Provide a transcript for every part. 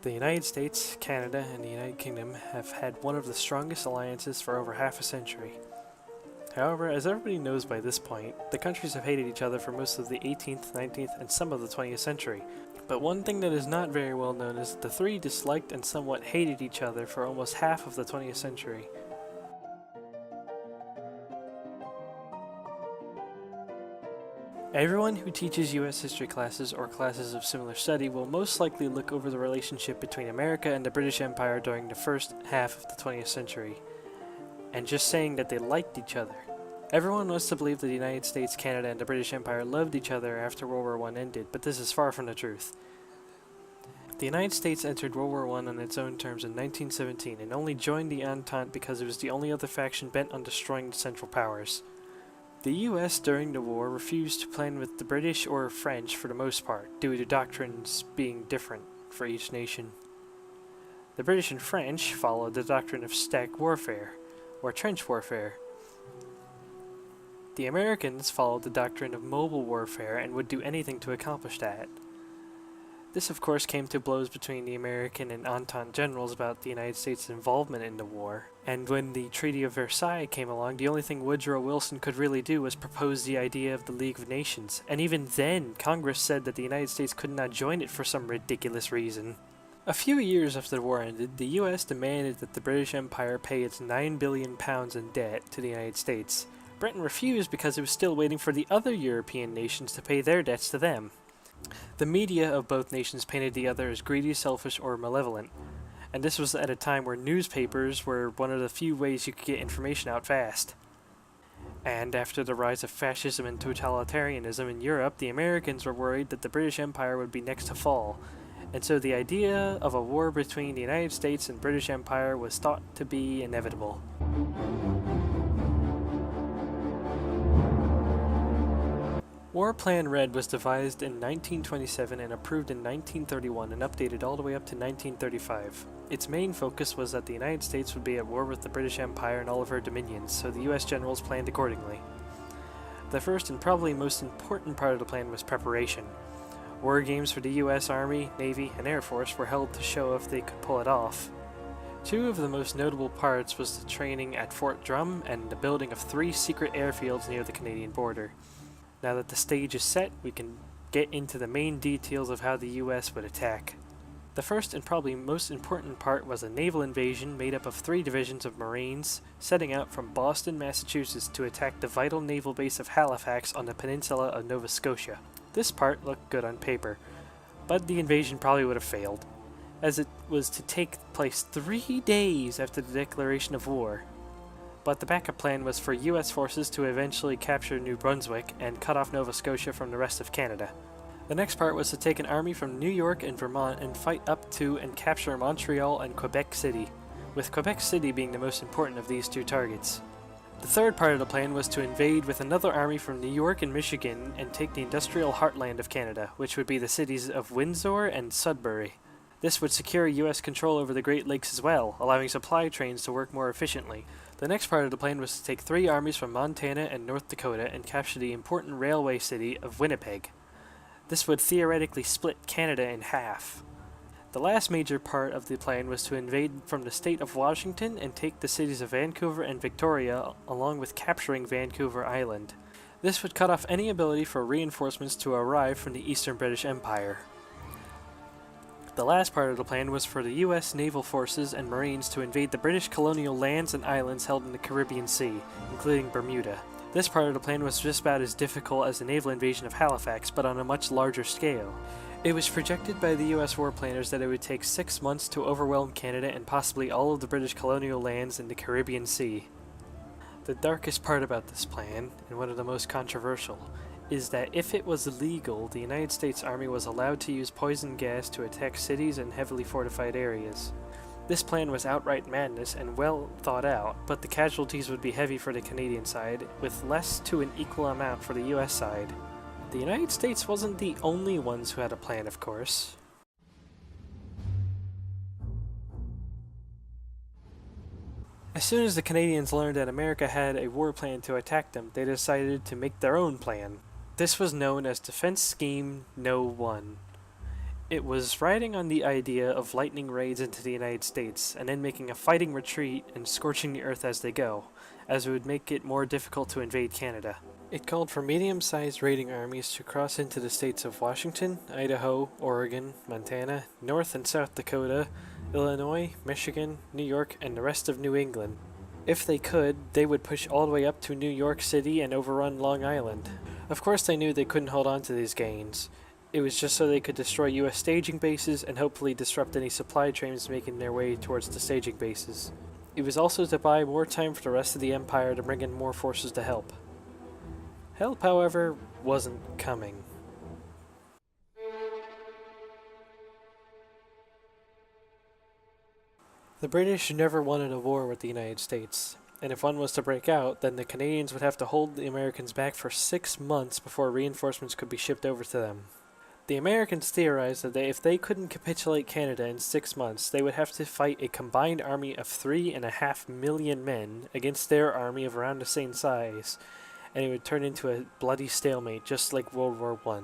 The United States, Canada, and the United Kingdom have had one of the strongest alliances for over half a century. However, as everybody knows by this point, the countries have hated each other for most of the 18th, 19th, and some of the 20th century. But one thing that is not very well known is that the three disliked and somewhat hated each other for almost half of the 20th century. Everyone who teaches US history classes or classes of similar study will most likely look over the relationship between America and the British Empire during the first half of the 20th century, and just saying that they liked each other. Everyone wants to believe that the United States, Canada, and the British Empire loved each other after World War I ended, but this is far from the truth. The United States entered World War I on its own terms in 1917 and only joined the Entente because it was the only other faction bent on destroying the Central Powers. The US during the war refused to plan with the British or French for the most part, due to doctrines being different for each nation. The British and French followed the doctrine of stack warfare, or trench warfare. The Americans followed the doctrine of mobile warfare and would do anything to accomplish that. This of course came to blows between the American and Entente generals about the United States' involvement in the war, and when the Treaty of Versailles came along, the only thing Woodrow Wilson could really do was propose the idea of the League of Nations, and even then, Congress said that the United States could not join it for some ridiculous reason. A few years after the war ended, the US demanded that the British Empire pay its £9 billion in debt to the United States. Britain refused because it was still waiting for the other European nations to pay their debts to them. The media of both nations painted the other as greedy, selfish, or malevolent, and this was at a time where newspapers were one of the few ways you could get information out fast. And after the rise of fascism and totalitarianism in Europe, the Americans were worried that the British Empire would be next to fall, and so the idea of a war between the United States and British Empire was thought to be inevitable. War Plan Red was devised in 1927 and approved in 1931 and updated all the way up to 1935. Its main focus was that the United States would be at war with the British Empire and all of her dominions, so the US generals planned accordingly. The first and probably most important part of the plan was preparation. War games for the US Army, Navy, and Air Force were held to show if they could pull it off. Two of the most notable parts was the training at Fort Drum and the building of 3 secret airfields near the Canadian border. Now that the stage is set, we can get into the main details of how the US would attack. The first and probably most important part was a naval invasion made up of 3 divisions of Marines, setting out from Boston, Massachusetts to attack the vital naval base of Halifax on the peninsula of Nova Scotia. This part looked good on paper, but the invasion probably would have failed, as it was to take place 3 days after the declaration of war. But the backup plan was for US forces to eventually capture New Brunswick and cut off Nova Scotia from the rest of Canada. The next part was to take an army from New York and Vermont and fight up to and capture Montreal and Quebec City, with Quebec City being the most important of these 2 targets. The third part of the plan was to invade with another army from New York and Michigan and take the industrial heartland of Canada, which would be the cities of Windsor and Sudbury. This would secure US control over the Great Lakes as well, allowing supply trains to work more efficiently. The next part of the plan was to take 3 armies from Montana and North Dakota and capture the important railway city of Winnipeg. This would theoretically split Canada in half. The last major part of the plan was to invade from the state of Washington and take the cities of Vancouver and Victoria, along with capturing Vancouver Island. This would cut off any ability for reinforcements to arrive from the Eastern British Empire. The last part of the plan was for the US naval forces and Marines to invade the British colonial lands and islands held in the Caribbean Sea, including Bermuda. This part of the plan was just about as difficult as the naval invasion of Halifax, but on a much larger scale. It was projected by the US war planners that it would take 6 months to overwhelm Canada and possibly all of the British colonial lands in the Caribbean Sea. The darkest part about this plan, and one of the most controversial, is that if it was illegal, the United States Army was allowed to use poison gas to attack cities and heavily fortified areas. This plan was outright madness and well thought out, but the casualties would be heavy for the Canadian side, with less to an equal amount for the US side. The United States wasn't the only ones who had a plan, of course. As soon as the Canadians learned that America had a war plan to attack them, they decided to make their own plan. This was known as Defense Scheme No. 1. It was riding on the idea of lightning raids into the United States and then making a fighting retreat and scorching the earth as they go, as it would make it more difficult to invade Canada. It called for medium-sized raiding armies to cross into the states of Washington, Idaho, Oregon, Montana, North and South Dakota, Illinois, Michigan, New York, and the rest of New England. If they could, they would push all the way up to New York City and overrun Long Island. Of course they knew they couldn't hold on to these gains. It was just so they could destroy US staging bases and hopefully disrupt any supply trains making their way towards the staging bases. It was also to buy more time for the rest of the Empire to bring in more forces to help. Help, however, wasn't coming. The British never wanted a war with the United States, and if one was to break out, then the Canadians would have to hold the Americans back for 6 months before reinforcements could be shipped over to them. The Americans theorized that if they couldn't capitulate Canada in 6 months, they would have to fight a combined army of 3.5 million men against their army of around the same size, and it would turn into a bloody stalemate just like World War I.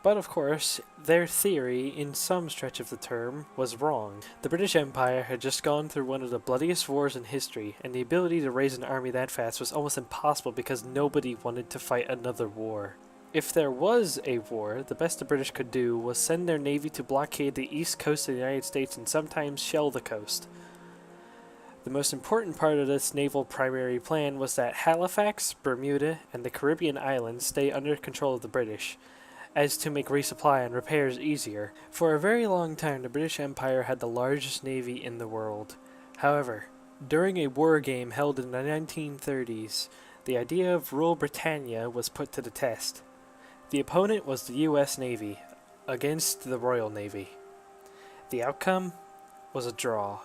But of course, their theory, in some stretch of the term, was wrong. The British Empire had just gone through one of the bloodiest wars in history, and the ability to raise an army that fast was almost impossible because nobody wanted to fight another war. If there was a war, the best the British could do was send their navy to blockade the east coast of the United States and sometimes shell the coast. The most important part of this naval primary plan was that Halifax, Bermuda, and the Caribbean islands stay under control of the British, as to make resupply and repairs easier. For a very long time, the British Empire had the largest navy in the world. However, during a war game held in the 1930s, the idea of Rule Britannia was put to the test. The opponent was the US Navy against the Royal Navy. The outcome was a draw.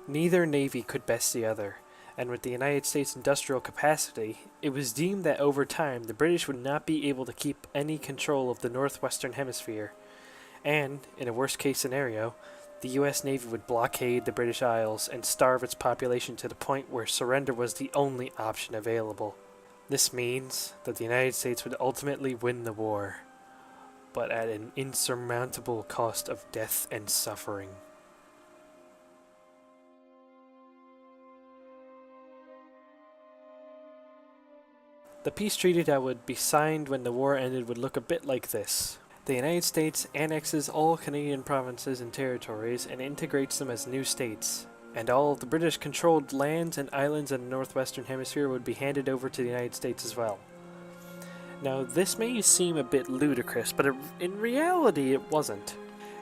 Neither navy could best the other, and with the United States' industrial capacity, it was deemed that over time the British would not be able to keep any control of the northwestern hemisphere, and, in a worst-case scenario, the US Navy would blockade the British Isles and starve its population to the point where surrender was the only option available. This means that the United States would ultimately win the war, but at an insurmountable cost of death and suffering. The peace treaty that would be signed when the war ended would look a bit like this. The United States annexes all Canadian provinces and territories and integrates them as new states, and all of the British-controlled lands and islands in the northwestern hemisphere would be handed over to the United States as well. Now, this may seem a bit ludicrous, but in reality it wasn't.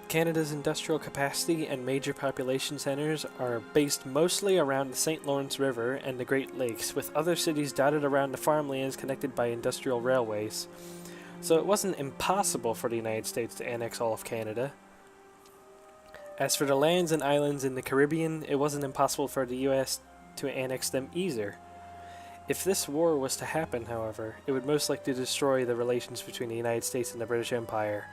Canada's industrial capacity and major population centers are based mostly around the St. Lawrence River and the Great Lakes, with other cities dotted around the farmlands connected by industrial railways. So it wasn't impossible for the United States to annex all of Canada. As for the lands and islands in the Caribbean, it wasn't impossible for the US to annex them either. If this war was to happen, however, it would most likely destroy the relations between the United States and the British Empire.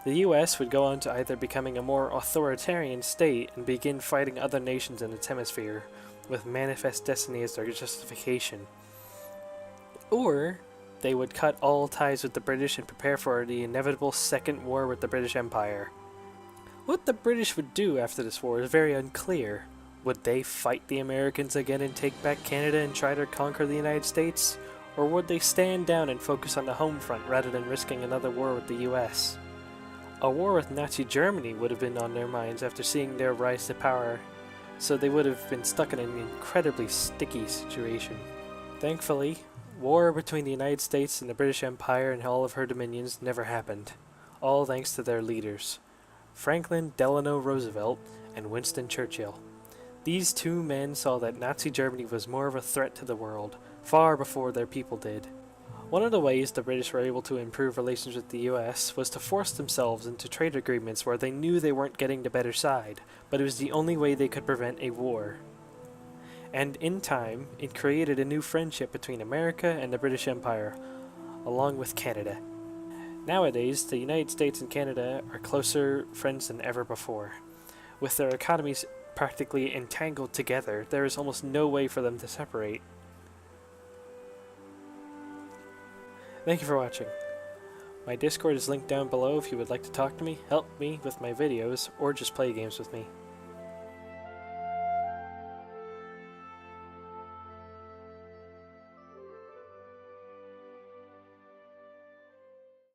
The US would go on to either becoming a more authoritarian state and begin fighting other nations in its hemisphere, with manifest destiny as their justification. Or they would cut all ties with the British and prepare for the inevitable Second War with the British Empire. What the British would do after this war is very unclear. Would they fight the Americans again and take back Canada and try to conquer the United States? Or would they stand down and focus on the home front rather than risking another war with the US? A war with Nazi Germany would have been on their minds after seeing their rise to power, so they would have been stuck in an incredibly sticky situation. Thankfully, war between the United States and the British Empire and all of her dominions never happened, all thanks to their leaders, Franklin Delano Roosevelt and Winston Churchill. These two men saw that Nazi Germany was more of a threat to the world, far before their people did. One of the ways the British were able to improve relations with the US was to force themselves into trade agreements where they knew they weren't getting the better side, but it was the only way they could prevent a war. And in time, it created a new friendship between America and the British Empire, along with Canada. Nowadays, the United States and Canada are closer friends than ever before. With their economies practically entangled together, there is almost no way for them to separate. Thank you for watching. My Discord is linked down below if you would like to talk to me, help me with my videos, or just play games with me.